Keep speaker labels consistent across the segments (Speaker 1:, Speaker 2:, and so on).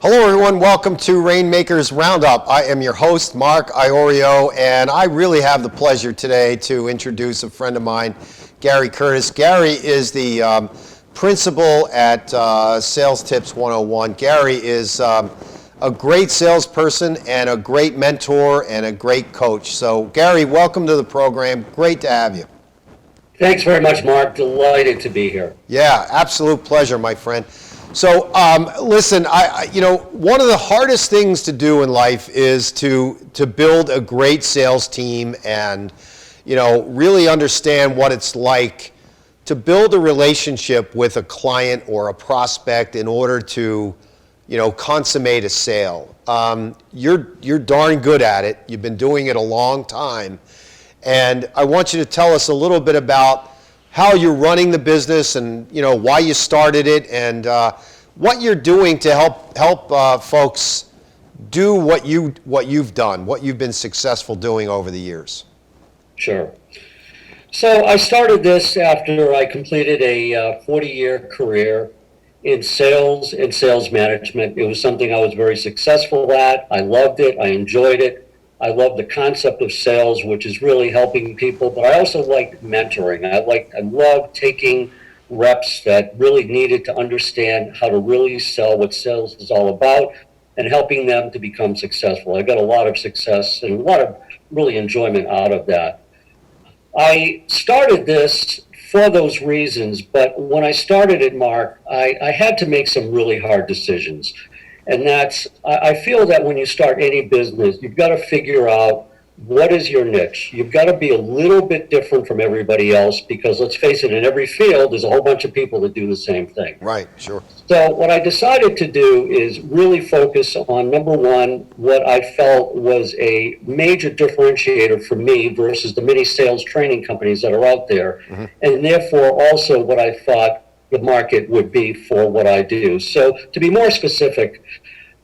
Speaker 1: Hello everyone, welcome to Rainmakers Roundup. I am your host, Mark Iorio, and I really have the pleasure today to introduce a friend of mine, Gary Kurtis. Gary is the principal at SalesTips 101. Gary is a great salesperson and a great mentor and a great coach. So Gary, welcome to the program. Great to have you.
Speaker 2: Thanks very much, Mark. Delighted to be here.
Speaker 1: Yeah, absolute pleasure, my friend. So, listen, one of the hardest things to do in life is to build a great sales team and, really understand what it's like to build a relationship with a client or a prospect in order to, consummate a sale. You're darn good at it. You've been doing it a long time. And I want you to tell us a little bit about how you're running the business and why you started it and what you're doing to help folks do what you've done, what you've been successful doing over the years.
Speaker 2: Sure. So I started this after I completed a 40-year career in sales and sales management. It was something I was very successful at. I loved it. I enjoyed it. I love the concept of sales, which is really helping people, but I also like mentoring. I love taking reps that really needed to understand how to really sell what sales is all about and helping them to become successful. I got a lot of success and a lot of really enjoyment out of that. I started this for those reasons, but when I started it, Mark, I had to make some really hard decisions. And I feel that when you start any business, you've got to figure out what is your niche. You've got to be a little bit different from everybody else because let's face it, in every field, there's a whole bunch of people that do the same thing.
Speaker 1: Right, sure.
Speaker 2: So what I decided to do is really focus on, number one, what I felt was a major differentiator for me versus the many sales training companies that are out there. Mm-hmm. And therefore also what I thought the market would be for what I do. So to be more specific,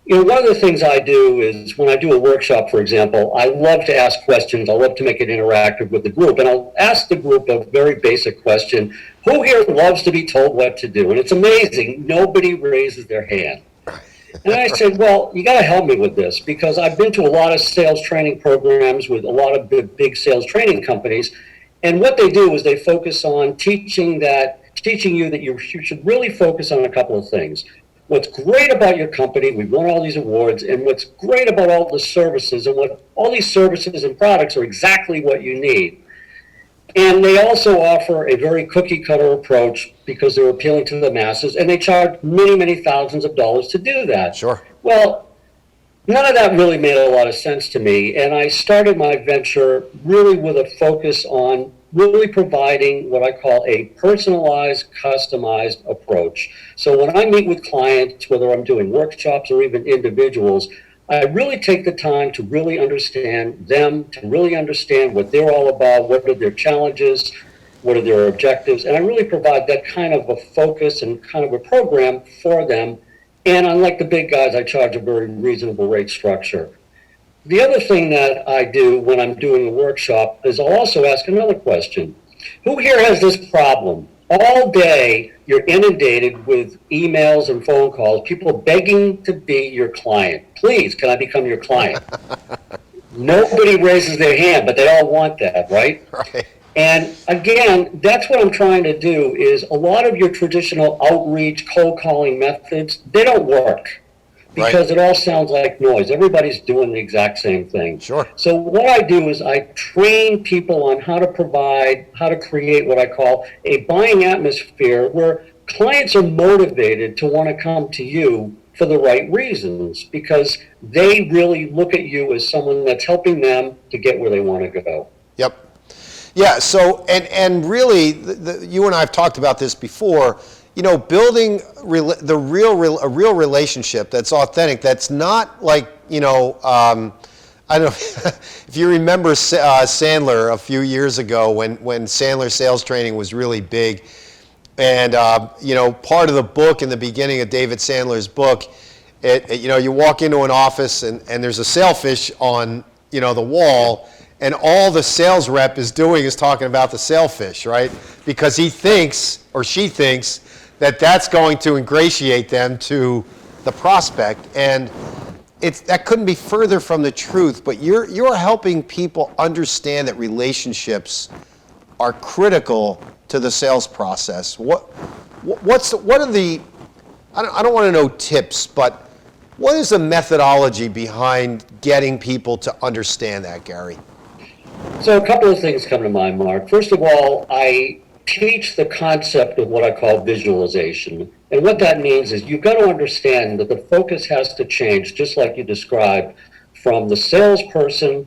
Speaker 2: one of the things I do is when I do a workshop, for example, I love to ask questions. I love to make it interactive with the group. And I'll ask the group a very basic question. Who here loves to be told what to do? And it's amazing. Nobody raises their hand. And I said, well, you got to help me with this because I've been to a lot of sales training programs with a lot of big sales training companies. And what they do is they focus on teaching you that you should really focus on a couple of things. What's great about your company, we've won all these awards, and what's great about all the services and what all these services and products are exactly what you need. And they also offer a very cookie cutter approach because they're appealing to the masses and they charge many, many thousands of dollars to do that.
Speaker 1: Sure.
Speaker 2: Well, none of that really made a lot of sense to me. And I started my venture really with a focus on really providing what I call a personalized, customized approach. So when I meet with clients, whether I'm doing workshops or even individuals, I really take the time to really understand them, to really understand what they're all about, what are their challenges, what are their objectives, and I really provide that kind of a focus and kind of a program for them. And unlike the big guys, I charge a very reasonable rate structure. The other thing that I do when I'm doing a workshop is I'll also ask another question. Who here has this problem? All day, you're inundated with emails and phone calls, people begging to be your client. Please, can I become your client? Nobody raises their hand, but they all want that, right?
Speaker 1: Right.
Speaker 2: And again, that's what I'm trying to do is a lot of your traditional outreach, cold calling methods, they don't work. Because It all sounds like noise. Everybody's doing the exact same thing.
Speaker 1: Sure.
Speaker 2: So what I do is I train people on how to create what I call a buying atmosphere where clients are motivated to want to come to you for the right reasons because they really look at you as someone that's helping them to get where they want to go.
Speaker 1: Yep. Yeah, so, and really, you and I have talked about this before, building a real relationship that's authentic, that's not like, I don't know if you remember Sandler a few years ago when Sandler sales training was really big. And, part of the book in the beginning of David Sandler's book, you walk into an office and there's a sailfish on, the wall. And all the sales rep is doing is talking about the sailfish, right? Because he thinks, or she thinks, that that's going to ingratiate them to the prospect. And that couldn't be further from the truth, but you're helping people understand that relationships are critical to the sales process. What are the, I don't want to know tips, but what is the methodology behind getting people to understand that, Gary?
Speaker 2: So a couple of things come to mind, Mark. First of all, I teach the concept of what I call visualization. And what that means is you've got to understand that the focus has to change, just like you described, from the salesperson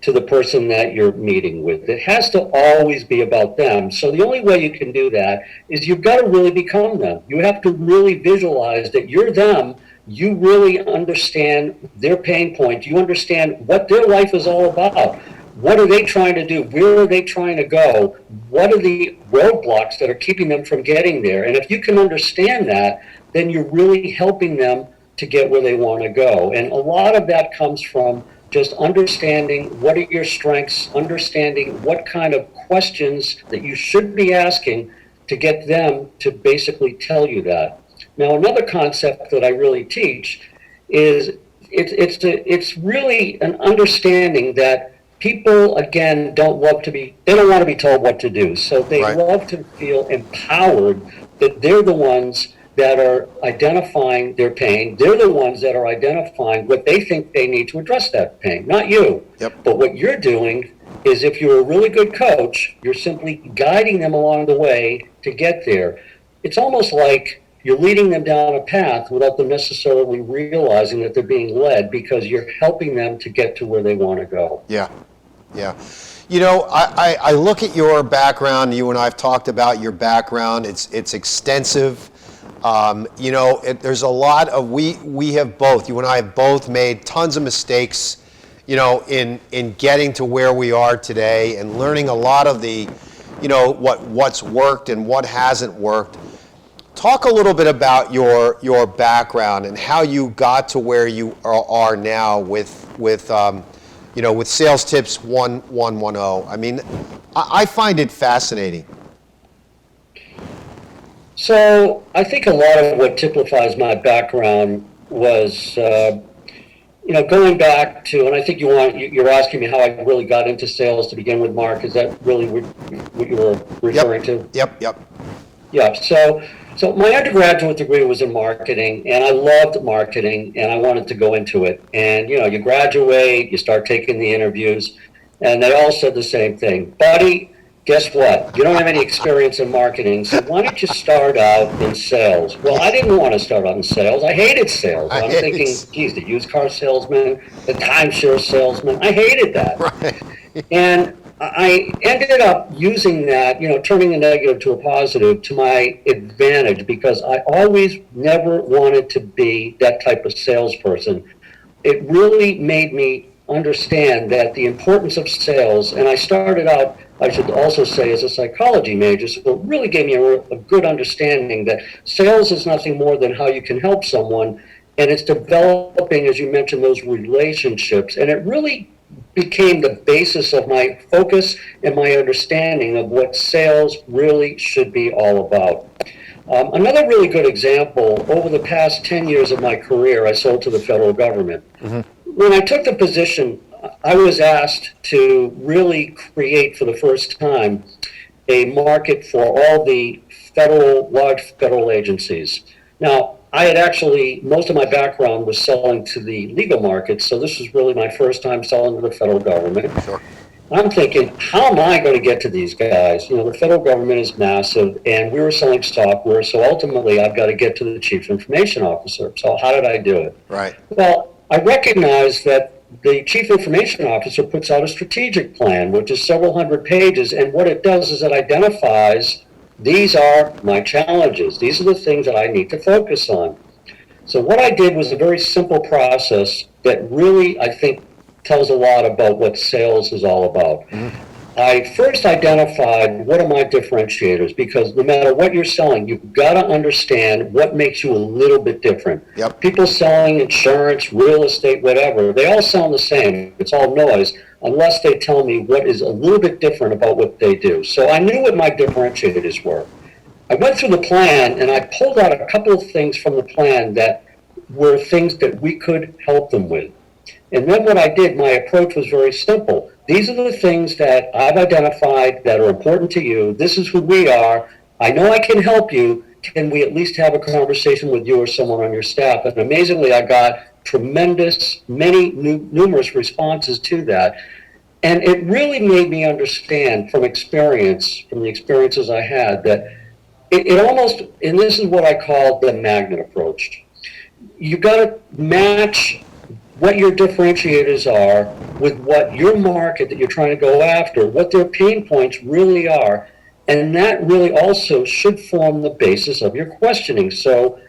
Speaker 2: to the person that you're meeting with. It has to always be about them. So the only way you can do that is you've got to really become them. You have to really visualize that you're them. You really understand their pain points. You understand what their life is all about. What are they trying to do? Where are they trying to go? What are the roadblocks that are keeping them from getting there? And if you can understand that, then you're really helping them to get where they want to go. And a lot of that comes from just understanding what are your strengths, understanding what kind of questions that you should be asking to get them to basically tell you that. Now, another concept that I really teach is it's really an understanding that people, again, they don't want to be told what to do. So they love to feel empowered that they're the ones that are identifying their pain. They're the ones that are identifying what they think they need to address that pain, not you.
Speaker 1: Yep.
Speaker 2: But what you're doing is, if you're a really good coach, you're simply guiding them along the way to get there. It's almost like you're leading them down a path without them necessarily realizing that they're being led, because you're helping them to get to where they want to go.
Speaker 1: Yeah. You know, I look at your background. You and I have talked about your background. It's extensive. You know, there's a lot of, we have both, you and I have both made tons of mistakes, you know, in getting to where we are today, and learning a lot of the, you know, what's worked and what hasn't worked. Talk a little bit about your background and how you got to where you are now with you know, with SalesTips 1110. I mean, I find it fascinating.
Speaker 2: So I think a lot of what typifies my background was, you know, going back to, and I think you're asking me how I really got into sales to begin with, Mark. Is that really what you were referring to?
Speaker 1: Yep.
Speaker 2: Yeah. So my undergraduate degree was in marketing, and I loved marketing, and I wanted to go into it. And, you know, you graduate, you start taking the interviews, and they all said the same thing. Buddy, guess what? You don't have any experience in marketing, so why don't you start out in sales? Well, I didn't want to start out in sales. I hated sales. I'm thinking, geez, the used car salesman, the timeshare salesman, I hated that.
Speaker 1: Right.
Speaker 2: And I ended up using that, you know, turning a negative to a positive to my advantage, because I always never wanted to be that type of salesperson. It really made me understand that the importance of sales, and I started out, I should also say, as a psychology major, so it really gave me a good understanding that sales is nothing more than how you can help someone, and it's developing, as you mentioned, those relationships, and it really became the basis of my focus and my understanding of what sales really should be all about. Another really good example, over the past 10 years of my career, I sold to the federal government. Mm-hmm. When I took the position, I was asked to really create for the first time a market for all the large federal agencies. Now, I had actually, most of my background was selling to the legal market, so this was really my first time selling to the federal government.
Speaker 1: Sure.
Speaker 2: I'm thinking, how am I going to get to these guys? You know, the federal government is massive, and we were selling software, so ultimately I've got to get to the chief information officer. So how did I do it?
Speaker 1: Right.
Speaker 2: Well, I recognized that the chief information officer puts out a strategic plan, which is several hundred pages, and what it does is it identifies, these are my challenges. These are the things that I need to focus on. So what I did was a very simple process that really, I think, tells a lot about what sales is all about. Mm-hmm. I first identified what are my differentiators, because no matter what you're selling, you've got to understand what makes you a little bit different.
Speaker 1: Yep.
Speaker 2: People selling insurance, real estate, whatever, they all sound the same. It's all noise, unless they tell me what is a little bit different about what they do. So I knew what my differentiators were. I went through the plan, and I pulled out a couple of things from the plan that were things that we could help them with. And then what I did, my approach was very simple. These are the things that I've identified that are important to you. This is who we are. I know I can help you. Can we at least have a conversation with you or someone on your staff? And amazingly, I got numerous responses to that. And it really made me understand from the experiences I had, that it almost, and this is what I call the magnet approach. You got to match what your differentiators are with what your market that you're trying to go after, what their pain points really are. And that really also should form the basis of your questioning. So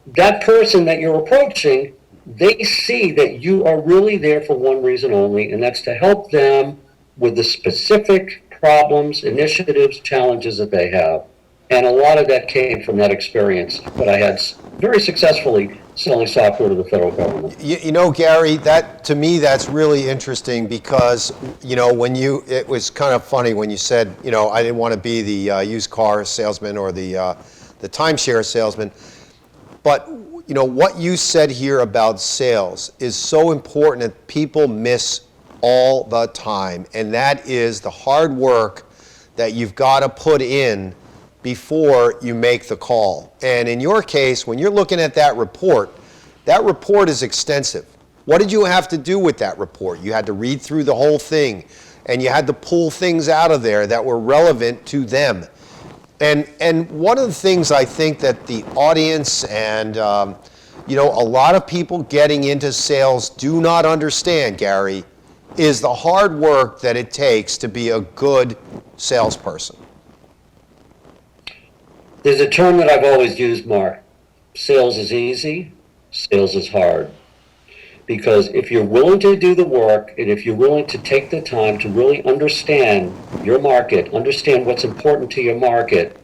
Speaker 2: that person that you're approaching, they see that you are really there for one reason only, and that's to help them with the specific problems, initiatives, challenges that they have. And a lot of that came from that experience that I had very successfully selling software to the federal government.
Speaker 1: You know, Gary, that to me, that's really interesting because, you know, it was kind of funny when you said, you know, I didn't want to be the used car salesman or the timeshare salesman. But, you know, what you said here about sales is so important that people miss all the time. And that is the hard work that you've got to put in before you make the call. And in your case, when you're looking at that report is extensive. What did you have to do with that report? You had to read through the whole thing, and you had to pull things out of there that were relevant to them. And one of the things I think that the audience and you know, a lot of people getting into sales do not understand, Gary, is the hard work that it takes to be a good salesperson.
Speaker 2: There's a term that I've always used, Mark. Sales is easy, sales is hard. Because if you're willing to do the work, and if you're willing to take the time to really understand your market, understand what's important to your market,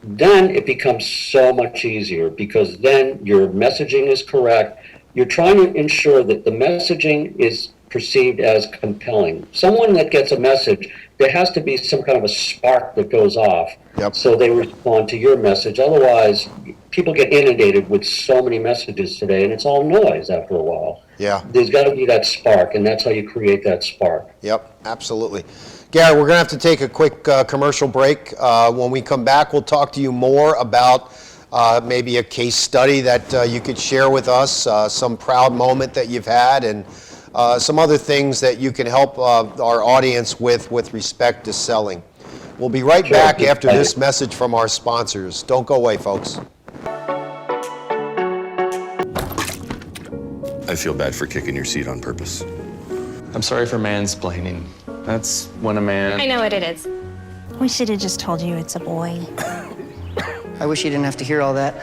Speaker 2: then it becomes so much easier, because then your messaging is correct. You're trying to ensure that the messaging is perceived as compelling. Someone that gets a message, there has to be some kind of a spark that goes off.
Speaker 1: Yep.
Speaker 2: So they respond to your message. Otherwise, people get inundated with so many messages today, and it's all noise after a while.
Speaker 1: Yeah.
Speaker 2: There's got to be that spark, and that's how you create that spark.
Speaker 1: Yep, absolutely. Gary, we're going to have to take a quick commercial break. When we come back, we'll talk to you more about maybe a case study that you could share with us, some proud moment that you've had, and some other things that you can help our audience with respect to selling. We'll be right back after this message from our sponsors. Don't go away, folks.
Speaker 3: I feel bad for kicking your seat on purpose.
Speaker 4: I'm sorry for mansplaining. That's when a man...
Speaker 5: I know what it is.
Speaker 6: We should have just told you it's a boy.
Speaker 7: I wish you didn't have to hear all that.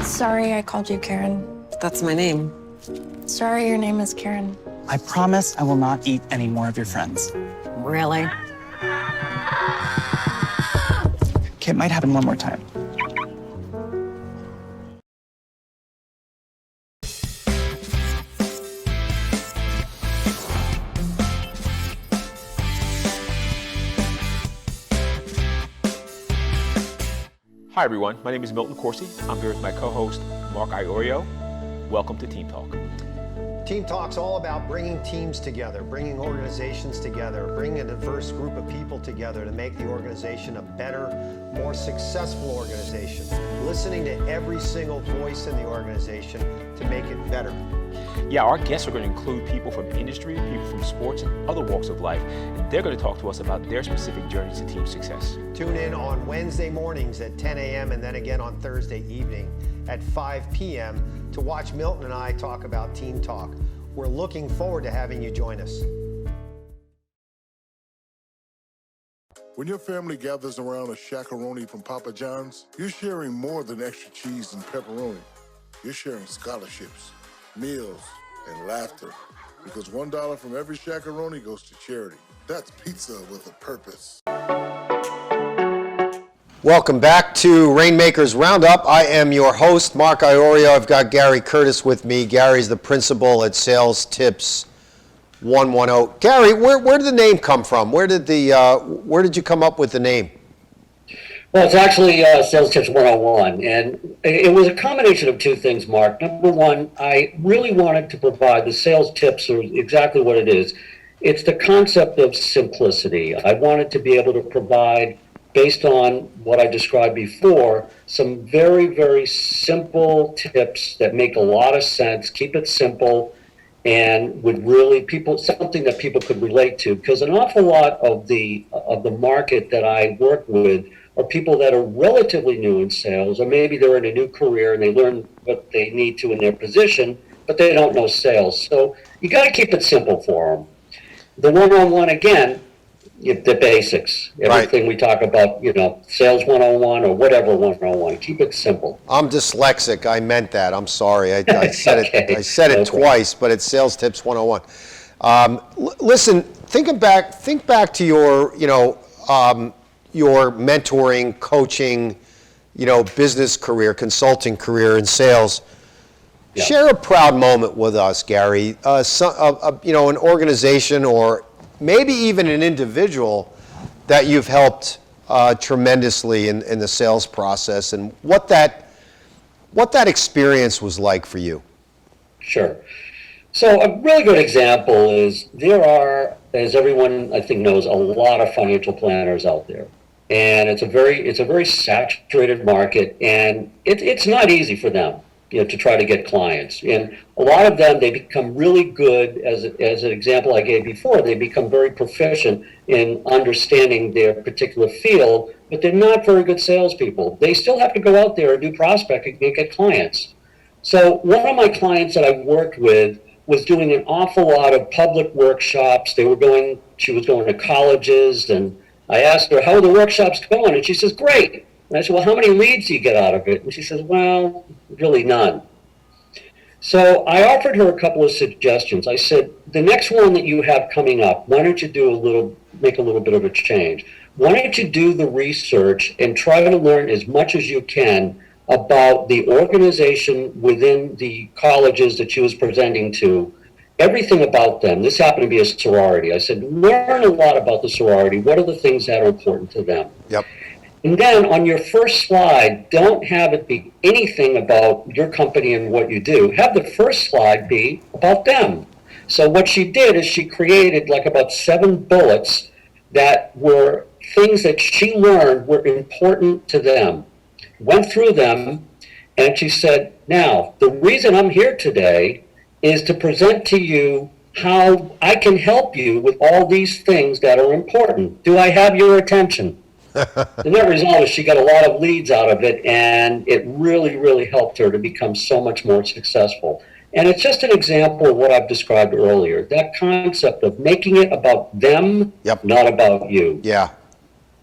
Speaker 5: Sorry I called you Karen.
Speaker 8: That's my name.
Speaker 5: Sorry your name is Karen.
Speaker 9: I promise I will not eat any more of your friends.
Speaker 6: Really?
Speaker 9: Okay, it might happen one more time.
Speaker 10: Hi everyone, my name is Milton Corsi. I'm here with my co-host Mark Iorio. Welcome to Team Talk.
Speaker 1: Team Talk's all about bringing teams together, bringing organizations together, bringing a diverse group of people together to make the organization a better, more successful organization. Listening to every single voice in the organization to make it better.
Speaker 10: Yeah, our guests are going to include people from industry, people from sports, and other walks of life, and they're going to talk to us about their specific journeys to team success.
Speaker 1: Tune in on Wednesday mornings at 10 a.m. and then again on Thursday evening at 5 p.m. to watch Milton and I talk about Team Talk. We're looking forward to having you join us.
Speaker 11: When your family gathers around a shakaroni from Papa John's, you're sharing more than extra cheese and pepperoni. You're sharing scholarships, meals, and laughter. Because $1 from every shakaroni goes to charity. That's pizza with a purpose.
Speaker 1: Welcome back to Rainmakers Roundup. I am your host, Mark Iorio. I've got Gary Kurtis with me. Gary's the principal at SalesTips 110. Gary, where did the name come from? Where did you come up with the name?
Speaker 2: Well, it's actually Sales Tips 101, and it was a combination of two things, Mark. Number one, I really wanted to provide the sales tips are exactly what it is. It's the concept of simplicity. I wanted to be able to provide, based on what I described before, some very, very simple tips that make a lot of sense, keep it simple, and would really something that people could relate to. Because an awful lot of the market that I work with are people that are relatively new in sales, or maybe they're in a new career and they learn what they need to in their position, but they don't know sales. So you got to keep it simple for them. The one-on-one, again, the basics, everything we talk about, sales 101 or whatever 101. Keep it simple.
Speaker 1: I'm dyslexic. I meant that. I'm sorry. I said
Speaker 2: Okay.
Speaker 1: it. I said it twice, but it's Sales Tips 101. Listen, think back to your, your mentoring, coaching, business career, consulting career in sales.
Speaker 2: Yeah.
Speaker 1: Share a proud moment with us, Gary. An organization or maybe even an individual that you've helped tremendously in the sales process, and what that experience was like for you.
Speaker 2: Sure. So a really good example is there are, as everyone I think knows, a lot of financial planners out there. And it's a very saturated market, and it's not easy for them, to try to get clients. And a lot of them, they become really good, as an example I gave before, they become very proficient in understanding their particular field, but they're not very good salespeople. They still have to go out there and do prospecting and get clients. So one of my clients that I worked with was doing an awful lot of public workshops. She was going to colleges, and I asked her, how are the workshops going? And she says, great. And I said, well, how many leads do you get out of it? And she says, well, really none. So I offered her a couple of suggestions. I said, the next one that you have coming up, why don't you make a little bit of a change? Why don't you do the research and try to learn as much as you can about the organization within the colleges that she was presenting to, everything about them. This happened to be a sorority. I said, learn a lot about the sorority. What are the things that are important to them?
Speaker 1: Yep.
Speaker 2: And then on your first slide, don't have it be anything about your company and what you do. Have the first slide be about them. So what she did is she created like about 7 bullets that were things that she learned were important to them. Went through them, and she said, now, the reason I'm here today is to present to you how I can help you with all these things that are important. Do I have your attention? The net result is she got a lot of leads out of it, and it really, really helped her to become so much more successful. And it's just an example of what I've described earlier, that concept of making it about them, not about you.
Speaker 1: Yeah,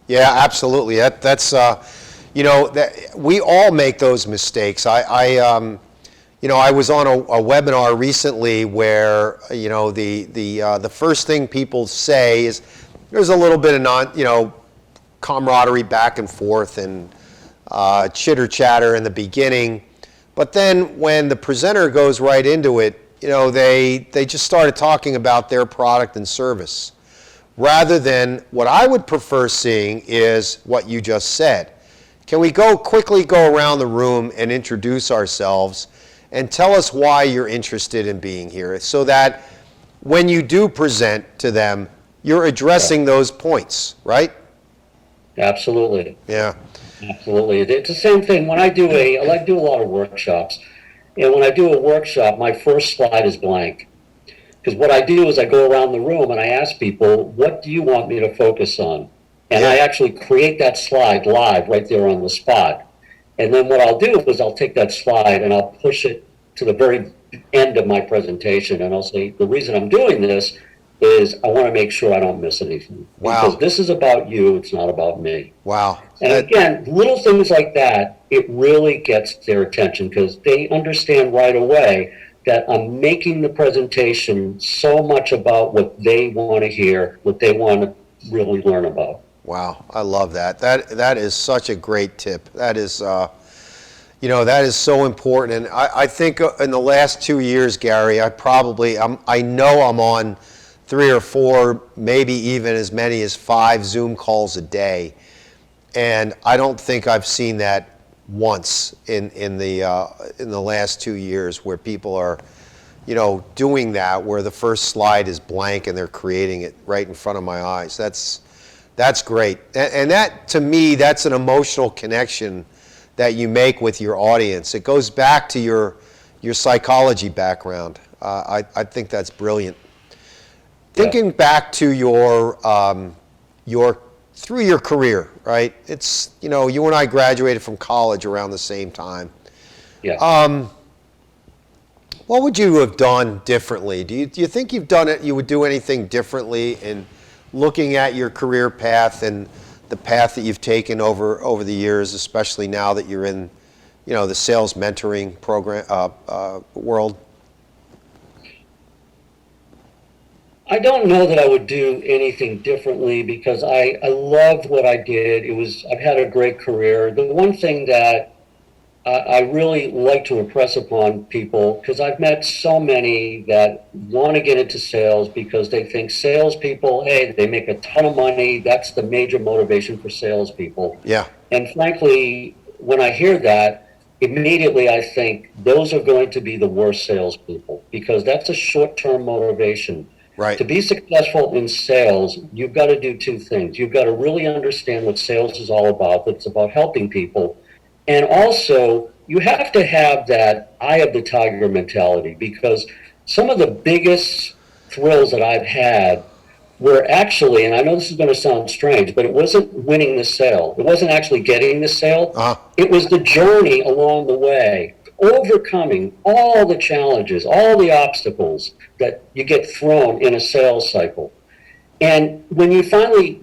Speaker 1: absolutely. That's that we all make those mistakes. I was on a webinar recently where the first thing people say is there's a little bit of camaraderie back and forth and chitter chatter in the beginning, but then when the presenter goes right into it, they just started talking about their product and service, rather than what I would prefer seeing is what you just said. Can we quickly go around the room and introduce ourselves and tell us why you're interested in being here, so that when you do present to them, you're addressing those points, right?
Speaker 2: Absolutely.
Speaker 1: Yeah.
Speaker 2: Absolutely. It's the same thing when I do I like to do a lot of workshops. And when I do a workshop, my first slide is blank. Because what I do is I go around the room and I ask people, what do you want me to focus on? And I actually create that slide live right there on the spot. And then what I'll do is I'll take that slide and I'll push it to the very end of my presentation. And I'll say, the reason I'm doing this is I want to make sure I don't miss anything.
Speaker 1: Wow.
Speaker 2: Because this is about you, it's not about me.
Speaker 1: Wow.
Speaker 2: And again, little things like that, it really gets their attention because they understand right away that I'm making the presentation so much about what they want to hear, what they want to really learn about.
Speaker 1: Wow, I love that. That is such a great tip. That is, that is so important. And I think in the last 2 years, Gary, I know I'm on 3 or 4, maybe even as many as 5 Zoom calls a day. And I don't think I've seen that once in the last 2 years where people are, doing that, where the first slide is blank and they're creating it right in front of my eyes. That's great. And that, to me, that's an emotional connection that you make with your audience. It goes back to your psychology background. I think that's brilliant. Thinking back to your through your career, right? It's, you and I graduated from college around the same time.
Speaker 2: Yeah.
Speaker 1: What would you have done differently? Do you think you would do anything differently in looking at your career path and the path that you've taken over the years, especially now that you're in, the sales mentoring program world?
Speaker 2: I don't know that I would do anything differently because I loved what I did. I've had a great career. The one thing that I really like to impress upon people, because I've met so many that want to get into sales because they think salespeople, hey, they make a ton of money. That's the major motivation for salespeople.
Speaker 1: Yeah.
Speaker 2: And frankly, when I hear that, immediately I think those are going to be the worst salespeople because that's a short-term motivation.
Speaker 1: Right.
Speaker 2: To be successful in sales, you've got to do two things. You've got to really understand what sales is all about. It's about helping people. And also, you have to have that eye of the tiger mentality because some of the biggest thrills that I've had were actually, and I know this is going to sound strange, but it wasn't winning the sale. It wasn't actually getting the sale. It was the journey along the way, overcoming all the challenges, all the obstacles that you get thrown in a sales cycle. And when you finally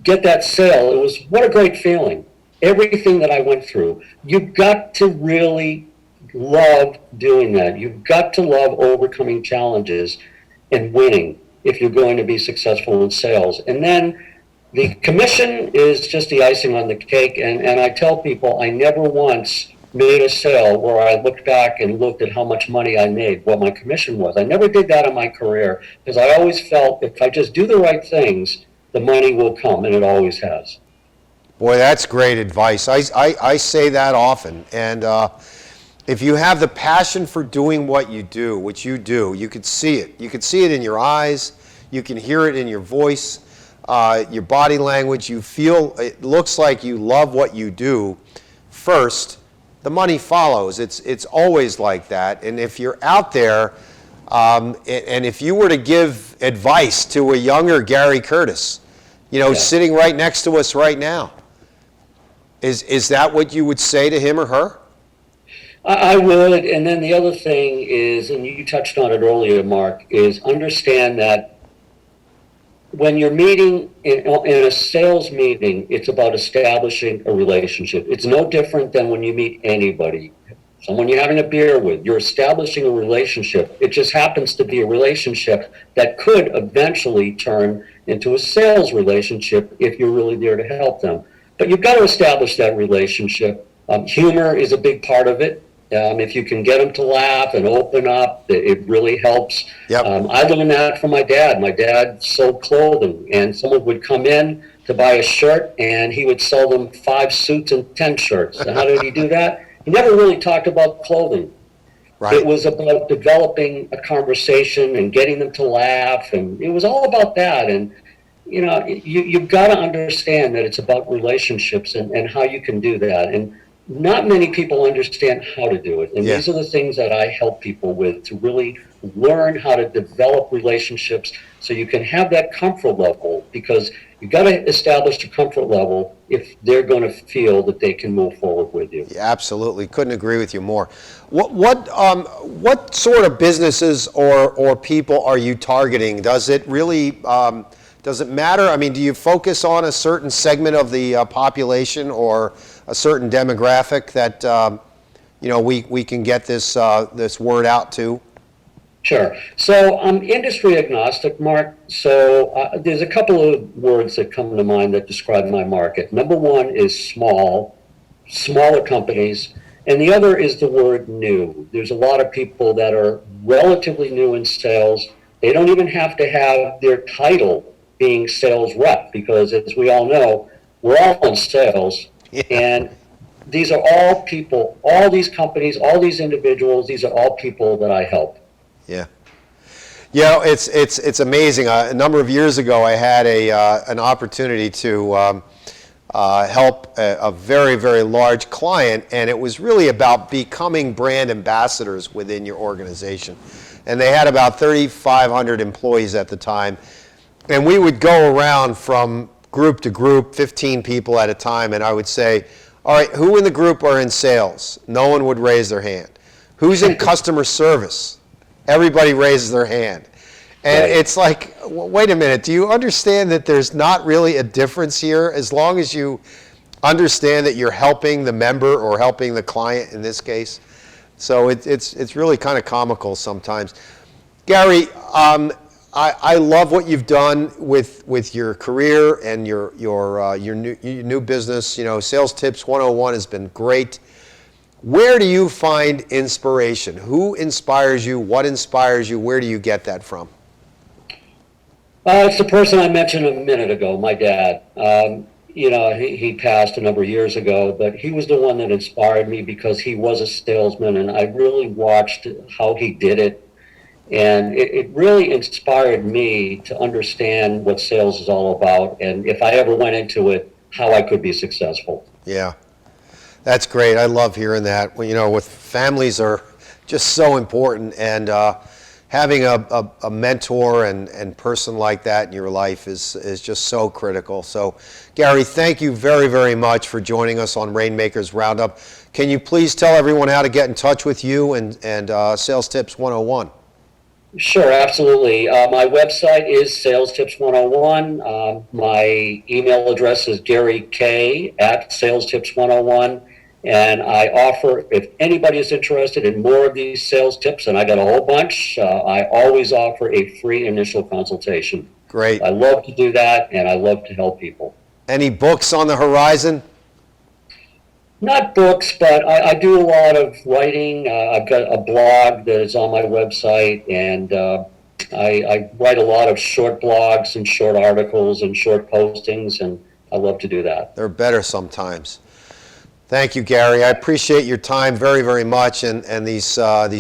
Speaker 2: get that sale, it was what a great feeling. Everything that I went through, you've got to really love doing that. You've got to love overcoming challenges and winning if you're going to be successful in sales. And then the commission is just the icing on the cake. And I tell people I never once made a sale where I looked back and looked at how much money I made, what my commission was. I never did that in my career because I always felt if I just do the right things, the money will come, and it always has.
Speaker 1: Boy, that's great advice. I say that often. And if you have the passion for doing what you do, which you do, you could see it. You could see it in your eyes. You can hear it in your voice, your body language. You feel, it looks like you love what you do first. The money follows. It's always like that. And if you're out there, and if you were to give advice to a younger Gary Kurtis, sitting right next to us right now, is that what you would say to him or her?
Speaker 2: I would. And then the other thing is, and you touched on it earlier, Mark, is understand that when you're meeting in a sales meeting, it's about establishing a relationship. It's no different than when you meet anybody, someone you're having a beer with. You're establishing a relationship. It just happens to be a relationship that could eventually turn into a sales relationship if you're really there to help them. But you've got to establish that relationship. Humor is a big part of it. If you can get them to laugh and open up, it really helps.
Speaker 1: Yep.
Speaker 2: I learned that from my dad. My dad sold clothing, and someone would come in to buy a shirt, and he would sell them 5 suits and 10 shirts. And how did he do that? He never really talked about clothing.
Speaker 1: Right.
Speaker 2: It was about developing a conversation and getting them to laugh, and it was all about that. And you've got to understand that it's about relationships and how you can do that. And not many people understand how to do it. And these are the things that I help people with, to really learn how to develop relationships so you can have that comfort level, because you've got to establish a comfort level if they're going to feel that they can move forward with you.
Speaker 1: Yeah, absolutely. Couldn't agree with you more. What sort of businesses or people are you targeting? Does it really does it matter? I mean, do you focus on a certain segment of the population or a certain demographic that we can get this word out to?
Speaker 2: Sure. So I'm industry agnostic, Mark. So there's a couple of words that come to mind that describe my market. Number one is smaller companies, and the other is the word new. There's a lot of people that are relatively new in sales. They don't even have to have their title being sales rep, because as we all know, we're all in sales, and these are all people, all these companies, all these individuals, these are all people that I help.
Speaker 1: Yeah. It's amazing. A number of years ago, I had an opportunity to help a very, very large client, and it was really about becoming brand ambassadors within your organization. And they had about 3,500 employees at the time, and we would go around from group to group, 15 people at a time, and I would say, all right, who in the group are in sales? No one would raise their hand. Who's in customer service? Everybody raises their hand. And it's like, wait a minute, do you understand that there's not really a difference here as long as you understand that you're helping the member or helping the client in this case? So it's really kind of comical sometimes. Gary, I love what you've done with your career and your new business. You know, Sales Tips 101 has been great. Where do you find inspiration? Who inspires you? What inspires you? Where do you get that from?
Speaker 2: It's the person I mentioned a minute ago, my dad. You know, he passed a number of years ago, but he was the one that inspired me because he was a salesman, and I really watched how he did it. And it really inspired me to understand what sales is all about, and if I ever went into it, how I could be successful.
Speaker 1: Yeah, that's great. I love hearing that. Well, you know, with families are just so important, and having a mentor and person like that in your life is just so critical. So, Gary, thank you very, very much for joining us on Rainmakers Roundup. Can you please tell everyone how to get in touch with you and Sales Tips 101?
Speaker 2: Sure, absolutely. My website is SalesTips 101. My email address is GaryK@SalesTips101. And I offer, if anybody is interested in more of these sales tips, and I got a whole bunch, I always offer a free initial consultation.
Speaker 1: Great.
Speaker 2: I love to do that, and I love to help people.
Speaker 1: Any books on the horizon?
Speaker 2: Not books, but I do a lot of writing. I've got a blog that is on my website, and I write a lot of short blogs and short articles and short postings, and I love to do that.
Speaker 1: They're better sometimes. Thank you, Gary. I appreciate your time very, very much, and these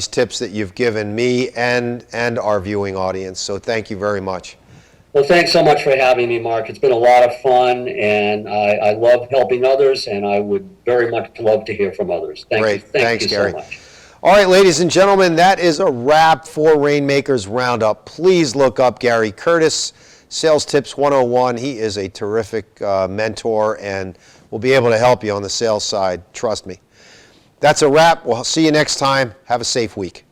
Speaker 1: tips that you've given me and our viewing audience. So thank you very much.
Speaker 2: Well, thanks so much for having me, Mark. It's been a lot of fun, and I love helping others, and I would very much love to hear from others. Thank you.
Speaker 1: Thanks, Gary.
Speaker 2: So much.
Speaker 1: All right, ladies and gentlemen, that is a wrap for Rainmakers Roundup. Please look up Gary Kurtis, Sales Tips 101. He is a terrific mentor and will be able to help you on the sales side. Trust me. That's a wrap. We'll see you next time. Have a safe week.